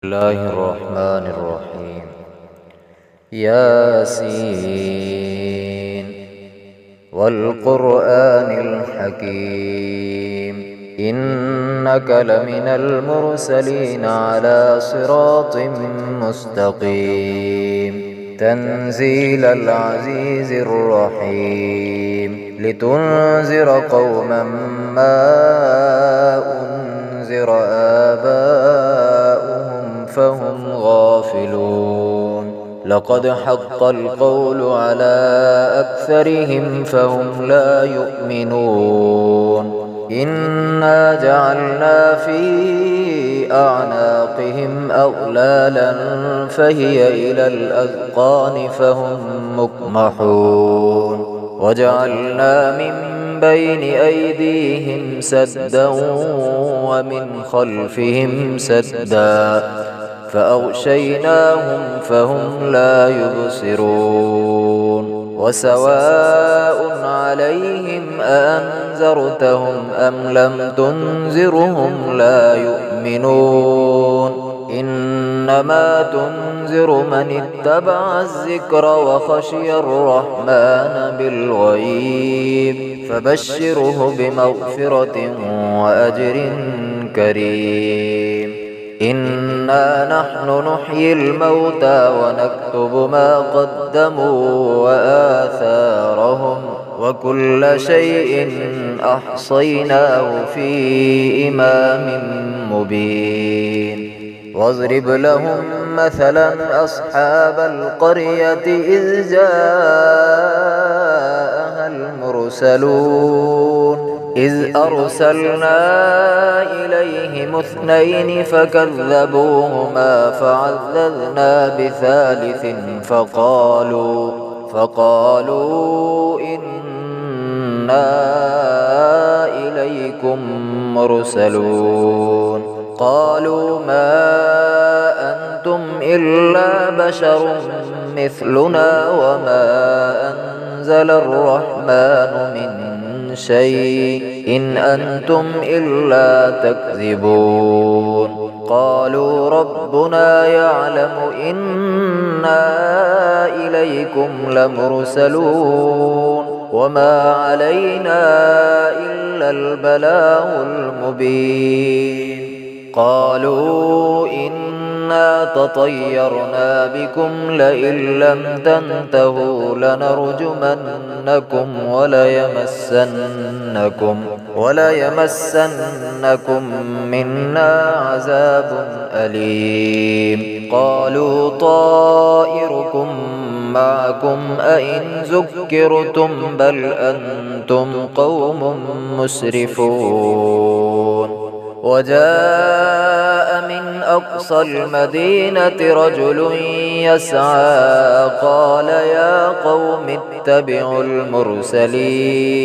الله الرحمن الرحيم. ياسين والقرآن الحكيم إنك لمن المرسلين على صراط مستقيم تنزيل العزيز الرحيم لتنذر قوما ما أنذر آباؤهم فهم غافلون لقد حق القول على أكثرهم فهم لا يؤمنون إنا جعلنا في أعناقهم أغلالا فهي إلى الأذقان فهم مقمحون وجعلنا من بين أيديهم سدا ومن خلفهم سدا فأغشيناهم فهم لا يبصرون وسواء عليهم أأنذرتهم أم لم تنذرهم لا يؤمنون إنما تنذر من اتبع الذكر وخشي الرحمن بالغيب فبشره بمغفرة وأجر كريم إنا نحن نحيي الموتى ونكتب ما قدموا وآثارهم وكل شيء أحصيناه في إمام مبين واضرب لهم مثلا أصحاب القرية إذ جاءها المرسلون إذ أرسلنا إليهم اثنين فكذبوهما فعززنا بثالث فقالوا إنا إليكم مرسلون قالوا ما أنتم إلا بشر مثلنا وما أنزل الرحمن من شيء إن أنتم إلا تكذبون قالوا ربنا يعلم إنا إليكم لمرسلون وما علينا إلا البلاغ المبين قالوا إنا تطيرنا بكم لئن لم تنتهوا لنرجمنكم وليمسنكم منا عذاب أليم قالوا طائركم معكم أئن ذكرتم بل أنتم قوم مسرفون وجاء من أقصى المدينة رجل يسعى قال يا قوم اتبعوا المرسلين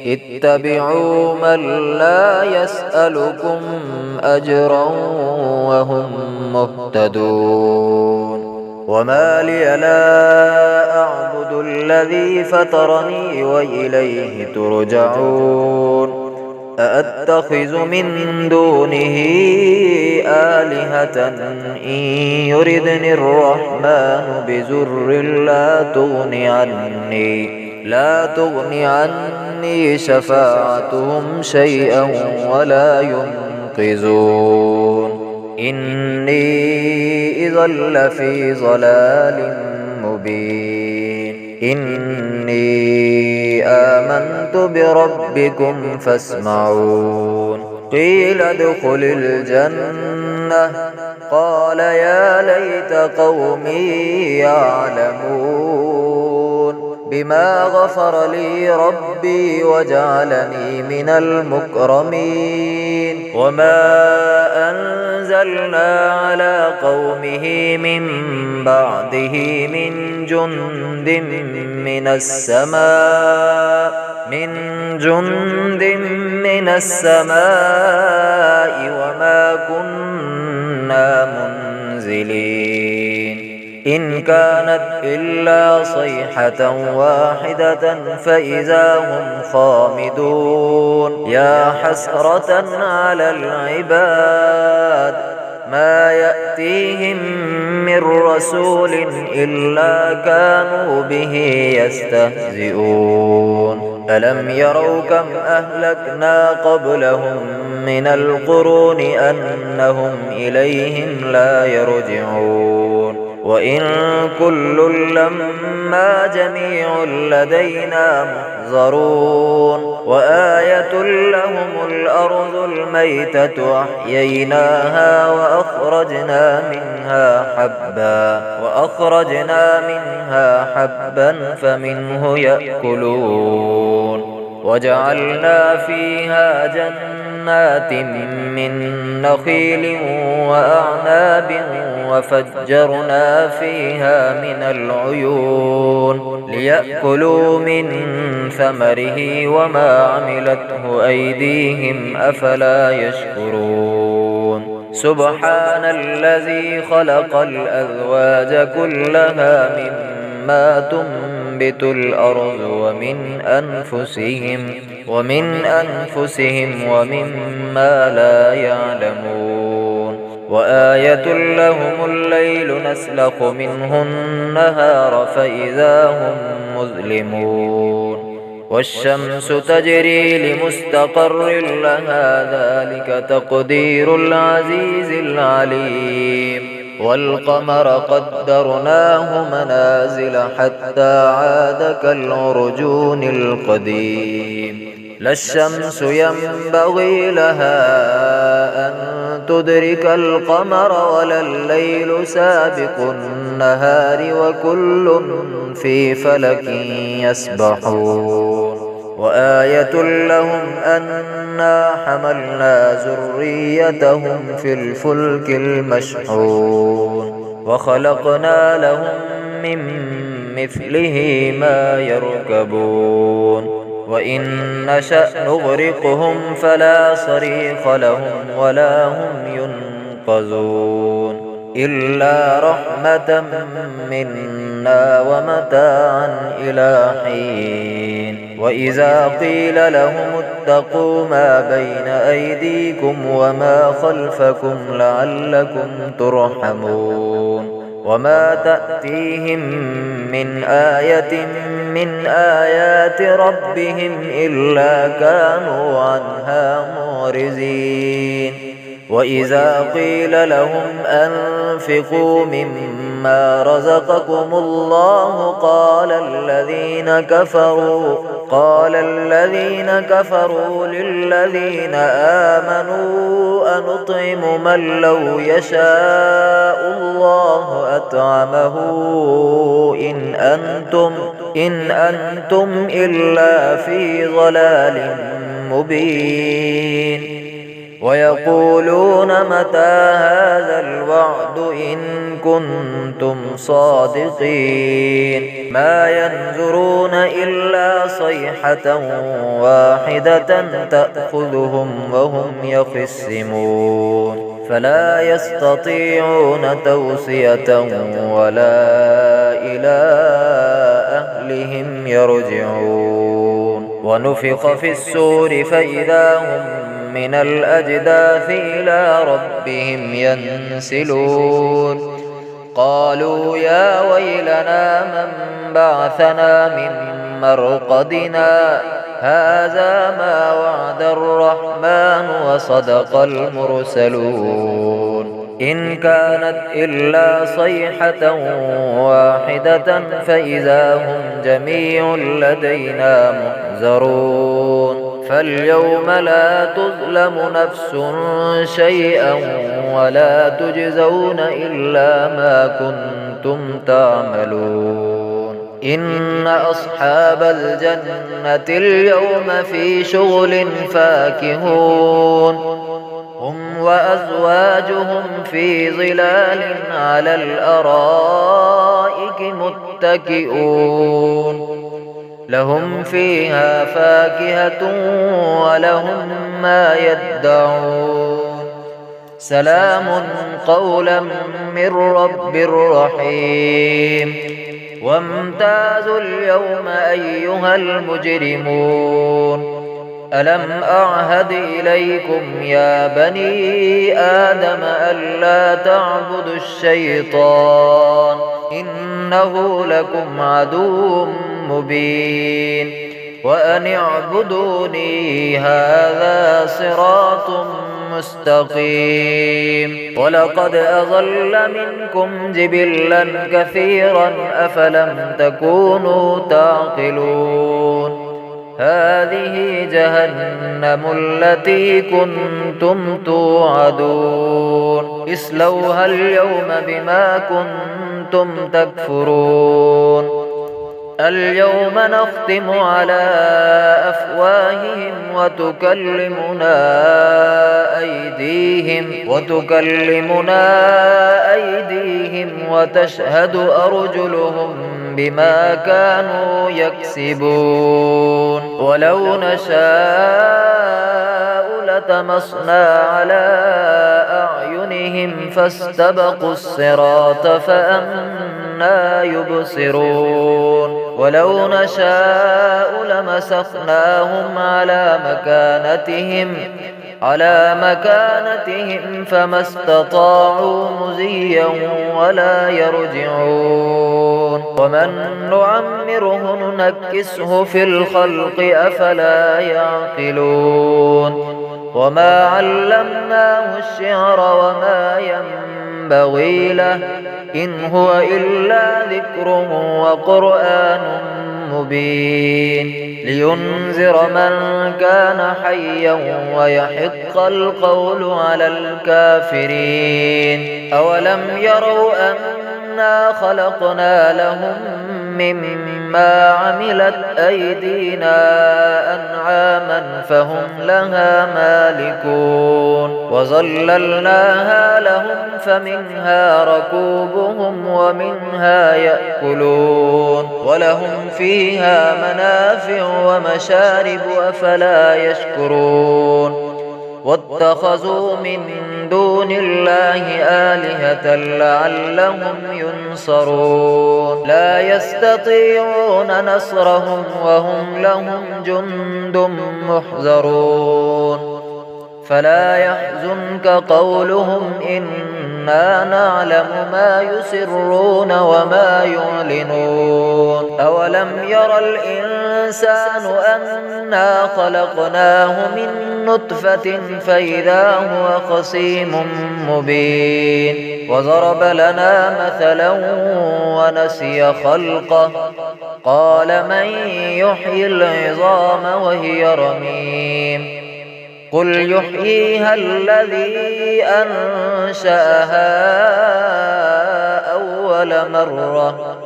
اتبعوا من لا يسألكم أجرا وهم مهتدون وما لي لا أعبد الذي فطرني وإليه ترجعون أأتخذ من دونه آلهة إن يردني الرحمن بضر لا تغن عني شفاعتهم شيئا ولا ينقذون إني إذا لفي ضلال مبين إني آمنت بربكم فاسمعون قيل ادخل الجنة قال يا ليت قومي يعلمون بما غفر لي ربي وجعلني من المكرمين وما أنزلنا على قومه من بعده من جند من السماء وما كنا منزلين إن كانت إلا صيحة واحدة فإذا هم خامدون يا حسرة على العباد ما يأتيهم من رسول إلا كانوا به يستهزئون ألم يروا كم أهلكنا قبلهم من القرون أنهم إليهم لا يرجعون وإن كل لما جميع لدينا محضرون وآية لهم الأرض الميتة أحييناها وأخرجنا منها حبا فمنه يأكلون وجعلنا فيها جنات من نخيل وأعناب وفجرنا فيها من العيون ليأكلوا من ثمره وما عملته أيديهم أفلا يشكرون سبحان الذي خلق الأزواج كلها مما تنبت الأرض ومن أنفسهم ومما لا يعلمون وآية لهم الليل نسلخ منه النهار فإذا هم مظلمون والشمس تجري لمستقر لها ذلك تقدير العزيز العليم والقمر قدرناه منازل حتى عاد كالعرجون القديم لا الشمس ينبغي لها أن تدرك القمر ولا الليل سابق النهار وكل في فلك يسبحون وآية لهم أنا حملنا ذريتهم في الفلك المشحون وخلقنا لهم من مثله ما يركبون وإن نشأ نغرقهم فلا صريخ لهم ولا هم ينقذون إلا رحمة منا ومتاعا إلى حين وإذا قيل لهم اتقوا ما بين أيديكم وما خلفكم لعلكم ترحمون وما تأتيهم من آية من آيات ربهم إلا كانوا عنها معرضين وإذا قيل لهم أنفقوا مما رزقكم الله قال الذين كفروا للذين آمنوا أنطعم من لو يشاء الله أطعمه إن أنتم إلا في ضلال مبين ويقولون متى هذا الوعد إن كنتم صادقين ما ينظرون إلا صيحة واحدة تأخذهم وهم يخصمون فلا يستطيعون توصية ولا إلى أهلهم يرجعون ونفخ في السور فإذا هم من الأجداث إلى ربهم ينسلون قالوا يا ويلنا من بعثنا من مرقدنا هذا ما وعد الرحمن وصدق المرسلون إن كانت إلا صيحة واحدة فإذا هم جميع لدينا محضرون فاليوم لا تظلم نفس شيئا ولا تجزون إلا ما كنتم تعملون إن أصحاب الجنة اليوم في شغل فاكهون هم وأزواجهم في ظلال على الأرائك متكئون لهم فيها فاكهة ولهم ما يدعون سلام قولا من رب رحيم وامتازوا اليوم أيها المجرمون ألم أعهد إليكم يا بني آدم ألا تعبدوا الشيطان إنه لكم عدو مبين وأن اعبدوني هذا صراط مستقيم ولقد أضل منكم جبلا كثيرا أفلم تكونوا تعقلون هذه جهنم التي كنتم توعدون اصلوها اليوم بما كنتم تكفرون اليوم نختم على أفواههم وتكلمنا أيديهم وتشهد أرجلهم بما كانوا يكسبون ولو نشاء لطمسنا على أعينهم فاستبقوا الصراط فأنى يبصرون ولو نشاء لمسخناهم على مكانتهم فما استطاعوا مزيا ولا يرجعون ومن نعمره ننكسه في الخلق أفلا يعقلون وما علمناه الشعر وما ينبغي له إن هو إلا ذكر وقرآن مبين لينذر من كان حيا ويحق القول على الكافرين أولم يروا أنا خلقنا لهم مما عملت أيدينا أنعاما فهم لها مالكون وظللناها لهم فمنها ركوبهم ومنها يأكلون ولهم فيها منافع ومشارب أفلا يشكرون واتخذوا من دون الله آلهة لعلهم ينصرون لا يستطيعون نصرهم وهم لهم جند محضرون فلا يحزنك قولهم إنا نعلم ما يسرون وما يعلنون أولم ير الإنسان أنا خلقناه من نطفة فإذا هو خصيم مبين وضرب لنا مثلا ونسي خلقه قال من يحيي العظام وهي رميم قل يحييها الذي أنشأها أول مرة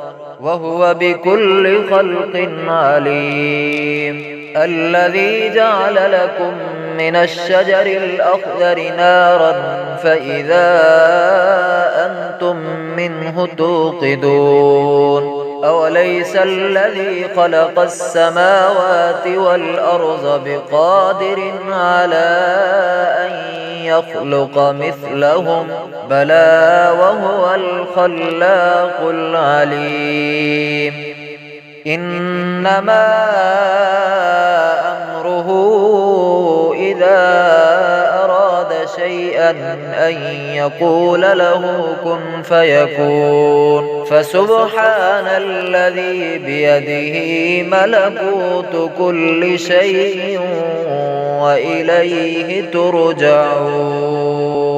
وهو بكل خلق عليم الذي جعل لكم من الشجر الأخضر نارا فإذا أنتم منه توقدون أوليس الذي خلق السماوات والأرض بقادر على أن يخلق مثلهم بلى وهو الخلاق العليم إنما أمره إذا أراد شيئا أن يقول له كن فيكون فسبحان الذي بيده ملكوت كل شيء وإليه ترجعون